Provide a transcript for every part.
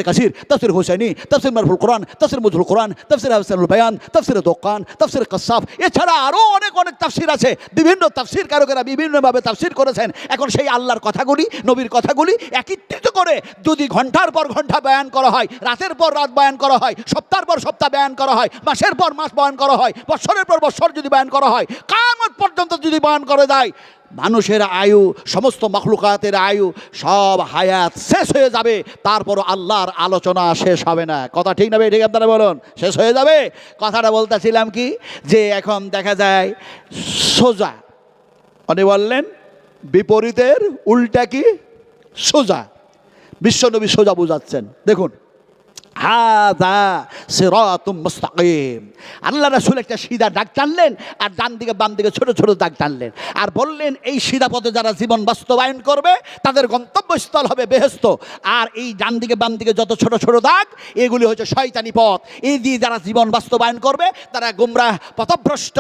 কাসির, তাফসির হুসাইনি, তাফসির মারফুল কোরআন, তাফসির মুজহুল কোরআন, তাফসির আহসানুল বায়ান, তাফসির দোকান, তাফসির কাসাফ, এছাড়া আরও অনেক অনেক তাফসির আছে। বিভিন্ন তাফসির কারকেরা বিভিন্নভাবে তাফসির করেছেন। এখন সেই আল্লাহর কথাগুলি, নবীর কথাগুলি একত্রিত করে যদি ঘন্টার পর ঘন্টা বয়ান করা হয়, রাতের পর রাত বয়ান করা হয়, সপ্তাহের পর সপ্তাহ বয়ান করা হয়, মাসের পর মাস বয়ান করা হয়, বছরের পর বছর যদি বয়ান করা হয়, কিয়ামত পর্যন্ত যদি বয়ান করে যায়, মানুষের আয়ু, সমস্ত মখলুকাতের আয়ু, সব হায়াত শেষ হয়ে যাবে, তারপরও আল্লাহর আলোচনা শেষ হবে না। কথা ঠিক না ভাই? ঠিক আপনারা বলুন, শেষ হয়ে যাবে? কথাটা বলতেছিলাম কি, যে এখন দেখা যায় সোজা, উনি বললেন বিপরীতের উল্টা কি সোজা। বিশ্বনবী সোজা বুঝাচ্ছেন। দেখুন, হাযা সিরাতুম মুস্তাকিম। আল্লাহ রাসূল একটা সিধা দাগ টানলেন, আর ডান দিকে বাম দিকে ছোট ছোট দাগ টানলেন, আর বললেন এই সিধা পথে যারা জীবন বাস্তবায়ন করবে তাদের গন্তব্যস্থল হবে বেহেশত। আর এই ডান দিকে বাম দিকে যত ছোট ছোট দাগ, এগুলি হচ্ছে শয়তানি পথ। এই দিয়ে যারা জীবন বাস্তবায়ন করবে তারা গুমরাহ, পথভ্রষ্ট,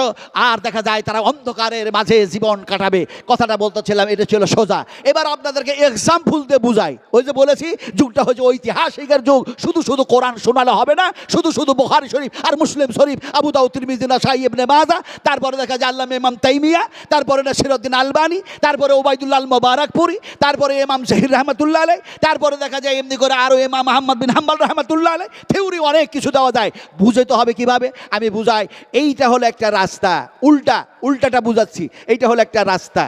আর দেখা যায় তারা অন্ধকারের মাঝে জীবন কাটাবে। কথাটা বলতেছিলাম, এটা ছিল সোজা। এবার আপনাদেরকে এক্সাম্পল দিয়ে বুঝাই। ওই যে বলেছি, যুগটা হচ্ছে ঐতিহাসিকের যুগ। শুধু শুধু কোরআন শোনালে হবে না, শুধু শুধু বুখারী শরীফ আর মুসলিম শরীফ, আবু দাউদ, তিরমিজি, নাসাই, ইবনে মাজাহ, তারপরে দেখা যায় আল্লামা ইমাম তাইমিয়া, তারপরে নাসিরউদ্দিন আলবানী, তারপরে ওবায়দুল্লাহ আল মুবারাকপুরি, তারপরে ইমাম জহির রহমাতুল্লাহ আলাইহি, তারপরে দেখা যায় এমনি করে আরও ইমাম আহমদ বিন হাম্বল রহমাতুল্লাহ আলাইহি। থিওরি অনেক কিছু দেওয়া যায়, বুঝাইতে হবে কিভাবে আমি বুঝাই। এইটা হলো একটা রাস্তা, উল্টাটা বুঝাচ্ছি। এইটা হলো একটা রাস্তা,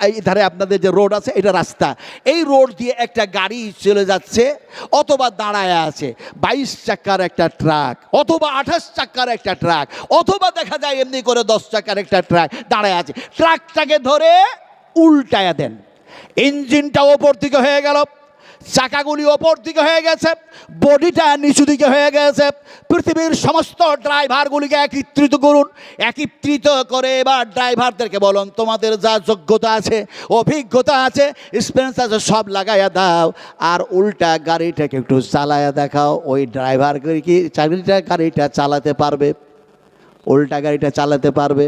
এই ধারে আপনাদের যে রোড আছে, এটা রাস্তা। এই রোড দিয়ে একটা গাড়ি চলে যাচ্ছে, অথবা দাঁড়ায় আছে 22 চাকার একটা ট্রাক, অথবা 28 চাকার একটা ট্রাক, অথবা দেখা যায় এমনি করে 10 চাকার একটা ট্রাক দাঁড়ায় আছে। ট্রাকটাকে ধরে উল্টায়া দেন, ইঞ্জিনটা ওপর দিকে হয়ে গেল, চাকাগুলি ওপর দিকে হয়ে গেছে, বডিটা নিচু দিকে হয়ে গেছে। পৃথিবীর সমস্ত ড্রাইভারগুলিকে একত্রিত করুন, একত্রিত করে এবার ড্রাইভারদেরকে বলুন, তোমাদের যা যোগ্যতা আছে, অভিজ্ঞতা আছে, এক্সপিরিয়েন্স আছে, সব লাগাইয়া দাও, আর উল্টা গাড়িটাকে একটু চালাইয়া দেখাও। ওই ড্রাইভার কি গাড়িটা চালাতে পারবে? উল্টা গাড়িটা চালাতে পারবে?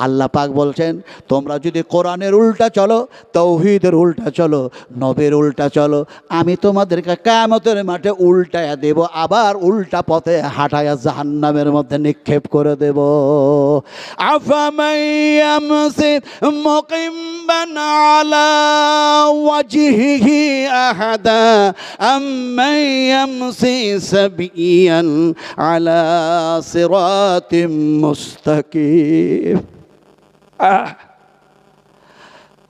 আল্লাহ পাক বলছেন, তোমরা যদি কোরআনের উল্টা চলো, তাওহীদের উল্টা চলো, নবীর উল্টা চলো, আমি তোমাদেরকে কিয়ামতের মাঠে উল্টায়া দেব, আবার উল্টা পথে হাঁটায়া জাহান্নামের মধ্যে নিক্ষেপ করে দেব। আফামান ইয়ামশি মুকিম্মান আলা ওয়াজহিহি আহাদা আম্মান ইয়ামশি সাবিয়ান আলা সিরাতিম মুস্তাকিম।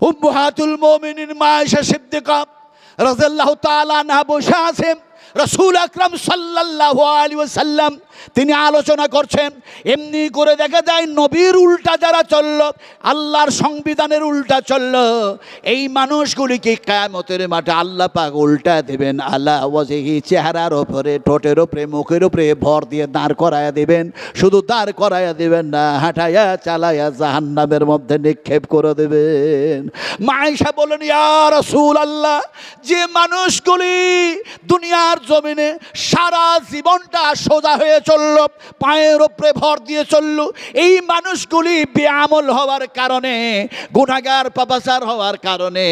উম্মাহাতুল মুমিনিন মা আয়েশা সিদ্দিকা রাদিয়াল্লাহু তাআলা আনহা বসে আছেন, রাসূল আকরাম সাল্লাল্লাহু আলাইহি ওয়াসাল্লাম তিনি আলোচনা করছেন। এমনি করে দেখা যায় নবীর উল্টা যারা চলল, আল্লাহর সংবিধানের উল্টা চলল, এই মানুষগুলিকে কিয়ামতের মাঠে আল্লাহ পাক উল্টা দেবেন। আলা ওয়াজহি, চেহারার ওপরে, ঠোঁটের ওপরে, মুখের ওপরে ভর দিয়ে দাঁড় করায়া দেবেন। শুধু দাঁড় করায়া দেবেন না, হাঁটায়া চালায়া জাহান্নামের মধ্যে নিক্ষেপ করে দেবেন। মা আয়েশা বলেন, ইয়া রাসূলুল্লাহ, যে মানুষগুলি দুনিয়ার জমিনে সারা জীবনটা সোজা হয়ে চলল, পায়ের ওপরে ভর দিয়ে চলল, এই মানুষগুলি বেআমল হওয়ার কারণে, গুনাহগার পাপাচার হওয়ার কারণে,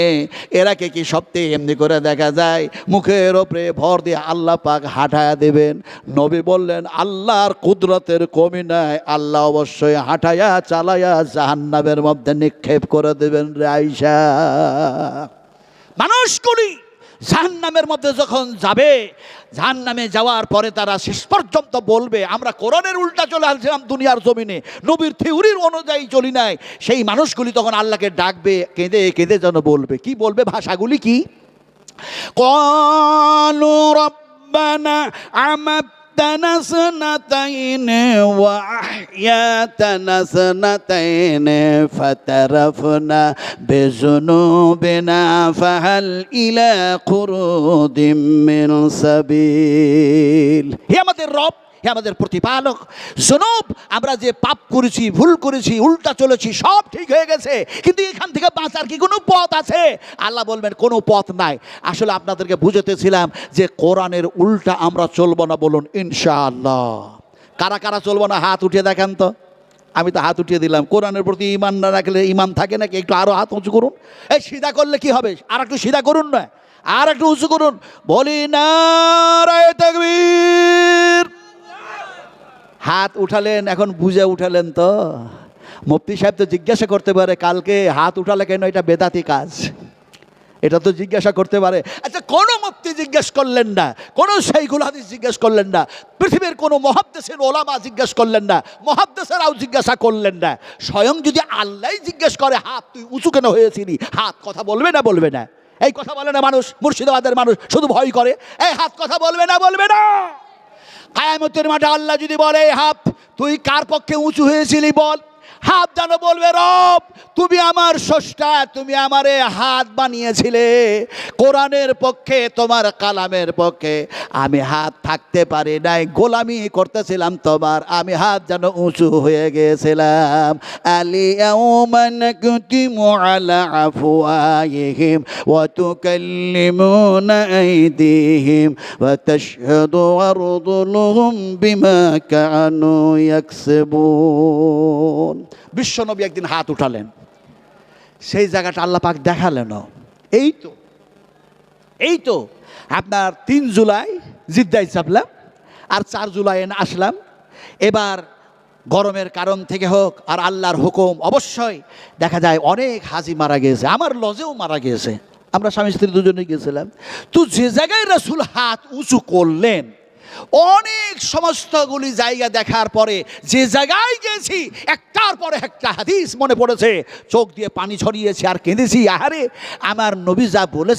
এরাকে কি সত্যি এমনি করে দেখা যায় মুখের ওপরে ভর দিয়ে আল্লাহ পাক হাঁটায়া দেবেন? নবী বললেন, আল্লাহর কুদরতের কমি নাই, আল্লাহ অবশ্যই হাঁটায়া চালায়া জাহান্নামের মধ্যে নিক্ষেপ করে দেবেন রে আয়েশা। মানুষগুলি জাহান্নামের মধ্যে যখন যাবে, জাহান্নামে যাওয়ার পরে তারা শেষ পর্যন্ত বলবে, আমরা কোরআনের উল্টা চলে আসছিলাম দুনিয়ার জমিনে, নবীর থিওরির অনুযায়ী চলি নাই। সেই মানুষগুলি তখন আল্লাহকে ডাকবে, কেঁদে কেঁদে যেন বলবে। কি বলবে? ভাষাগুলি কি? ক্বালু রাব্বানা আমাতনা সানাতাইন ওয়া আহইয়াতানা সানাতাইন ফাতারাফনা বিযুনুবিনা ফাহাল ইলা খুরুদিম মিন সাবিল। হে আমাদের রব, হে আমাদের প্রতিপালক, জুনুব, আমরা যে পাপ করেছি, ভুল করেছি, উল্টা চলেছি, সব ঠিক হয়ে গেছে, কিন্তু এখান থেকে বাঁচার কি কোনো পথ আছে? আল্লাহ বলবেন, কোনো পথ নাই। আসলে আপনাদেরকে বুঝাতেছিলাম যে কোরআনের উল্টা আমরা চলবো না, বলুন ইনশাআল্লাহ। কারা কারা চলবো না হাত উঠিয়ে দেখেন তো। আমি তো হাত উঠিয়ে দিলাম। কোরআনের প্রতি ঈমান না রাখলে ঈমান থাকে নাকি? একটু আরও হাত উঁচু করুন। এই সিধা করলে কি হবে? আর একটু সিধা করুন না। আর একটু উঁচু করুন, বলি নারায়ে তাকবীর। হাত উঠালেন, এখন বুঝে উঠালেন তো? মুফতি সাহেব তো জিজ্ঞাসা করতে পারে কালকে হাত উঠালে কেন, এটা বেদাতি কাজ, এটা তো জিজ্ঞাসা করতে পারে। আচ্ছা, কোনো মুফতি জিজ্ঞেস করলেন না, কোনো শাইখুল হাদিস জিজ্ঞেস করলেন না, পৃথিবীর কোনো মুহাদ্দিসের ওলামা জিজ্ঞেস করলেন না, মুহাদ্দিসেরাও জিজ্ঞাসা করলেন না। স্বয়ং যদি আল্লাহই জিজ্ঞেস করে হাত তুই উঁচু কেন হয়েছিলি, হাত কথা বলবে না বলবে না? এই কথা বলে না মানুষ, মুর্শিদাবাদের মানুষ শুধু ভয় করে, এই হাত কথা বলবে না বলবে না? কিয়ামতের মাঠে আল্লাহ যদি বলে হাত তুই কার পক্ষে উঁচু হয়েছিলি বল, হাত যেন বলবে রব তুমি আমার স্রষ্টা, তুমি আমারে হাত বানিয়েছিলে কোরআনের পক্ষে, তোমার কালামের পক্ষে, আমি হাত থাকতে পারি নাই, গোলামি করতেছিলাম তোমার, আমি হাত যেন উঁচু হয়ে গেছিলাম। আলিয়াউমা নাকতিমু আলা আফওয়াহিহিম ওয়া তুকাল্লিমুনা আইদিহিম ওয়া তাশহাদু আরজুলুহুম বিমা কানু ইয়াকসিবুন। বিশ্বনবী একদিন হাত উঠালেন, সেই জায়গাটা আল্লাহ পাক দেখালেন। এই তো আপনার 3 জুলাই জিদ্দায় চাপলাম, আর 4 জুলাই আসলাম। এবার গরমের কারণ থেকে হোক আর আল্লাহর হুকুম, অবশ্যই দেখা যায় অনেক হাজি মারা গিয়েছে, আমার লজেও মারা গিয়েছে, আমরা স্বামী স্ত্রী দুজনেই গিয়েছিলাম। তো যে জায়গায় রাসূল হাত উঁচু করলেন, অনেক সমস্তগুলি জায়গা দেখার পরে যে জায়গায় গেছি একটার পরে একটা হাদিস মনে পড়েছে, চোখ দিয়ে পানি ছড়িয়েছে আর কেঁদেছি, আহারে আমার নবী যা বলেছে